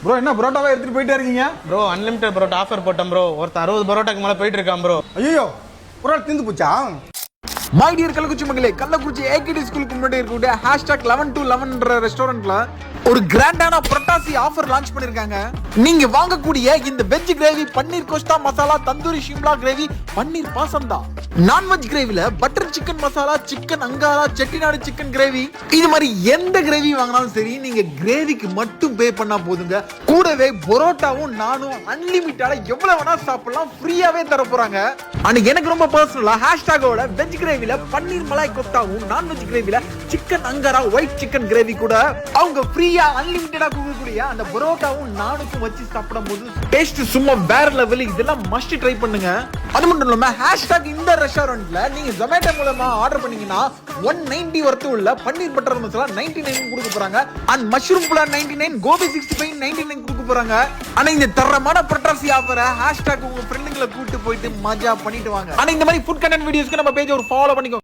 Bro என்ன பரோட்டாவை எடுத்துட்டு போயிட்டே இருக்கீங்க? ப்ரோ அன்லிமிட்டட் பரோட்டா ஆஃபர் போட்டோம் ப்ரோ. ஒருத்தர் 60 பரோட்டாக்கு மேல போயிட்டு இருக்கான் ப்ரோ. ஐயோ பரோட்டா தீந்து போச்சா? மை டியர் கள்ளக்குறிச்சி மக்களே, கள்ளக்குறிச்சி ஏகேடி ஸ்கூலுக்கு முன்னாடி இருக்கக்கூடிய #11to11 ரெஸ்டாரண்ட்ல ஒரு கிராண்டான புரட்டாசி ஆஃபர் லான்ச் பண்ணிருக்காங்க. நீங்க வாங்கக்கூடிய இந்த வெஜ் கிரேவி, பன்னீர் கோஸ்டா மசாலா, தந்தூரி ஷிம்லா கிரேவி, பன்னீர் பாசந்தா, நான்வெஜ் கிரேவில butter chicken masala, chicken angara, Chettinad chicken gravy, இது மாதிரி எந்த கிரேவி வாங்கினாலும் சரி நீங்க கிரேவிக்கு மட்டும் பே பண்ணா போதுங்க. கூடவே பரோட்டாவும் நானும் அன்லிமிட்டடா எவ்வளவு வேணா சாப்பிடலாம், ஃப்ரீயாவே தர போறாங்க. அன்னைக்கு எனக்கு ரொம்ப பர்சனலா ஹேஷ்டாகோட வெஜ் கிரேவில பன்னீர் மலாய் கோஃப்தாவும், நான்வெஜ் கிரேவில chicken angara white chicken gravy கூட அவங்க ஃப்ரீயா அன்லிமிட்டடா கொடுக்கக்கூடிய அந்த பரோட்டாவும் நானுக்கும் வச்சு சாப்பிடும் போது டேஸ்ட் சும்மா வேற லெவல். இதெல்லாம் மஸ்ட் ட்ரை பண்ணுங்க. அது மட்டும் இல்லாம ஹேஷ்டாக் இந்த ரெஸ்டாரண்ட்ல நீங்க ஜொமேட்டோ மூலமா ஆர்டர் பண்ணீங்கன்னா 190 வர்த்து உள்ள பன்னீர் பட்டர் மசாலா 99 கொடுக்க போறாங்க. அண்ட் மஷ்ரூம் புலாவ் 99, கோபி 65 99 கொடுக்க போறாங்க. ஆனா இந்த தரமான புரட்டாசி ஆஃபரை ஹேஷ்டாக் உங்க ஃப்ரெண்டுங்களை கூட்டி போயிட்டு மஜா பண்ணிட்டு வாங்க. ஆனா இந்த மாதிரி ஃபுட் கண்டென்ட் வீடியோஸ்க்கு நம்ம பேஜ் ஒரு ஃபாலோ பண்ணிக்கோ.